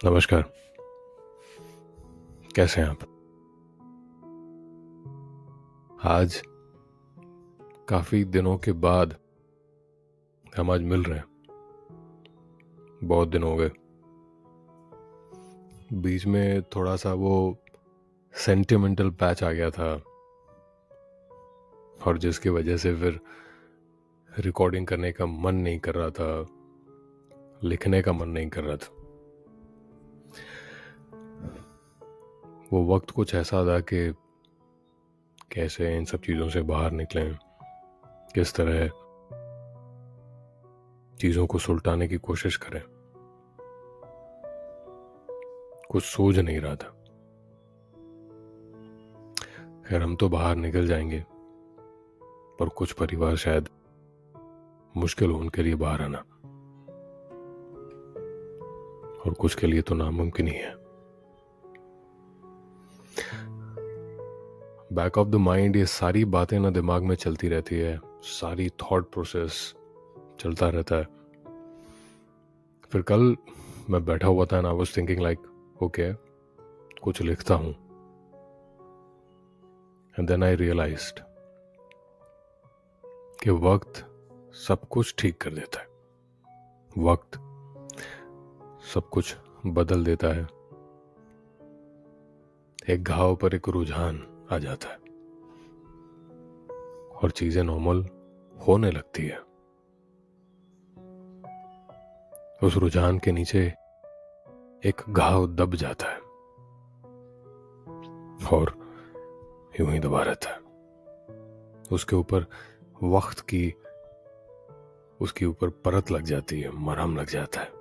नमस्कार। कैसे हैं आप? आज काफी दिनों के बाद हम आज मिल रहे हैं। बहुत दिन हो गए। बीच में थोड़ा सा वो सेंटिमेंटल पैच आ गया था और जिसकी वजह से फिर रिकॉर्डिंग करने का मन नहीं कर रहा था, लिखने का मन नहीं कर रहा था। वो वक्त कुछ ऐसा था कि कैसे इन सब चीज़ों से बाहर निकलें, किस तरह चीज़ों को सुलटाने की कोशिश करें, कुछ सोच नहीं रहा था। खैर, हम तो बाहर निकल जाएंगे, पर कुछ परिवार शायद मुश्किल हो उनके लिए बाहर आना, और कुछ के लिए तो नामुमकिन ही है। बैक ऑफ द माइंड ये सारी बातें ना दिमाग में चलती रहती है, सारी थॉट प्रोसेस चलता रहता है। फिर कल मैं बैठा हुआ था and I was thinking like okay, कुछ लिखता हूं। एंड देन आई रियलाइज्ड कि वक्त सब कुछ ठीक कर देता है, वक्त सब कुछ बदल देता है। एक घाव पर एक रुझान आ जाता है और चीजें नॉर्मल होने लगती है। उस रुझान के नीचे एक घाव दब जाता है और यूं ही दबा रहता है। उसके ऊपर वक्त की उसके ऊपर परत लग जाती है, मरहम लग जाता है।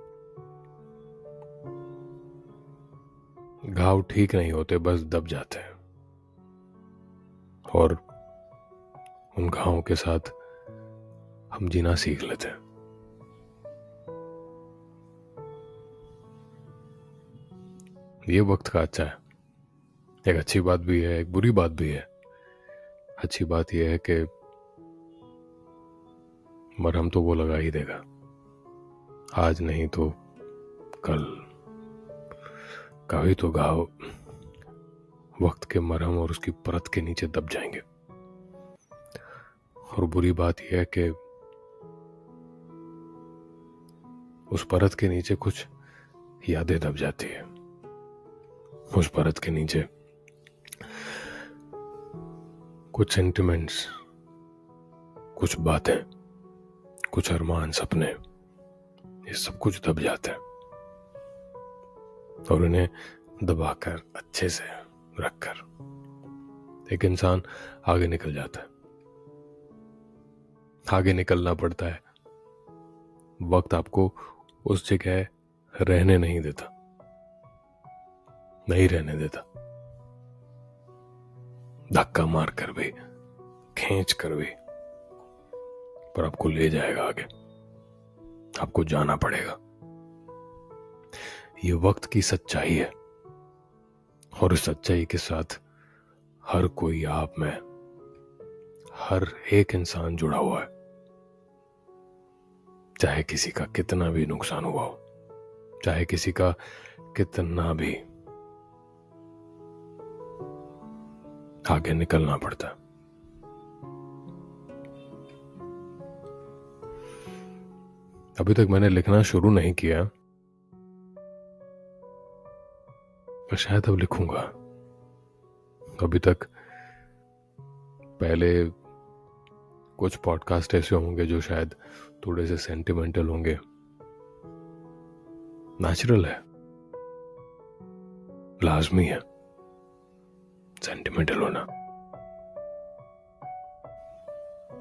घाव ठीक नहीं होते, बस दब जाते हैं और उन घावों के साथ हम जीना सीख लेते हैं। ये वक्त का अच्छा है। एक अच्छी बात भी है, एक बुरी बात भी है। अच्छी बात यह है कि मरहम तो वो लगा ही देगा, आज नहीं तो कल। कभी तो घाव वक्त के मरहम और उसकी परत के नीचे दब जाएंगे। और बुरी बात यह है कि उस परत के नीचे कुछ यादें दब जाती है। उस परत के नीचे कुछ सेंटिमेंट्स, कुछ बातें, कुछ अरमान, सपने, ये सब कुछ दब जाते हैं। और उन्हें दबाकर, अच्छे से रखकर एक इंसान आगे निकल जाता है। आगे निकलना पड़ता है। वक्त आपको उस जगह रहने नहीं देता, नहीं रहने देता। धक्का मार कर भी, खींच कर भी, पर आपको ले जाएगा आगे। आपको जाना पड़ेगा। ये वक्त की सच्चाई है और इस सच्चाई के साथ हर कोई, आप में, हर एक इंसान जुड़ा हुआ है। चाहे किसी का कितना भी नुकसान हुआ हो, चाहे किसी का कितना भी, आगे निकलना पड़ता है। अभी तक मैंने लिखना शुरू नहीं किया, पर शायद अब लिखूंगा। अभी तक पहले कुछ पॉडकास्ट ऐसे होंगे जो शायद थोड़े से सेंटिमेंटल होंगे। नेचुरल है, लाजमी है सेंटिमेंटल होना,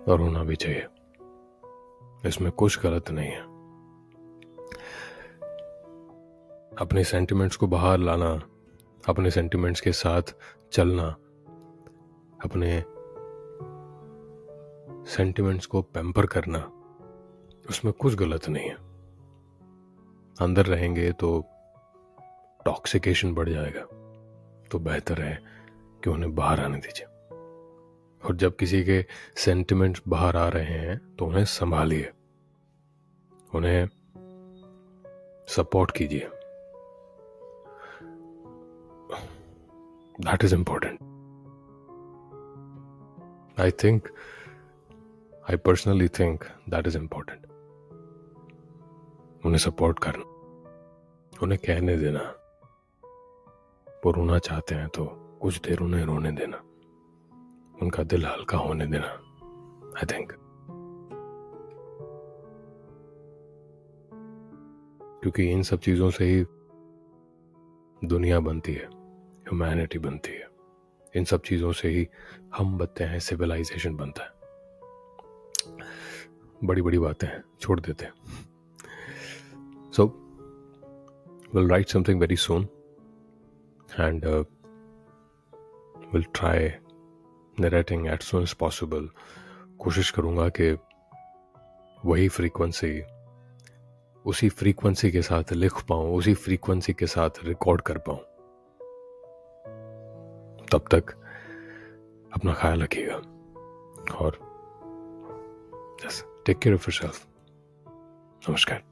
और होना भी चाहिए। इसमें कुछ गलत नहीं है। अपने सेंटिमेंट्स को बाहर लाना, अपने सेंटिमेंट्स के साथ चलना, अपने सेंटिमेंट्स को पैम्पर करना, उसमें कुछ गलत नहीं है। अंदर रहेंगे तो टॉक्सिकेशन बढ़ जाएगा, तो बेहतर है कि उन्हें बाहर आने दीजिए। और जब किसी के सेंटिमेंट्स बाहर आ रहे हैं तो उन्हें संभालिए, उन्हें सपोर्ट कीजिए, that is important. I personally think that is important. उन्हें सपोर्ट करना, उन्हें कहने देना, वो रोना चाहते हैं तो कुछ देर उन्हें रोने देना, उनका दिल हल्का होने देना. आई थिंक क्योंकि इन सब चीजों से ही दुनिया बनती है, ह्यूमैनिटी बनती है. इन सब चीजों से ही हम बनते हैं, सिविलाइजेशन बनता है. बड़ी बड़ी बातें हैं, छोड़ देते हैं. सो we'll write something very soon and we'll try narrating as soon as possible. कोशिश करूंगा कि वही फ्रीक्वेंसी, उसी फ्रीक्वेंसी के साथ लिख पाऊं, उसी फ्रीक्वेंसी के साथ रिकॉर्ड कर पाऊं. तब तक अपना ख्याल रखिएगा और just take care of yourself. नमस्कार.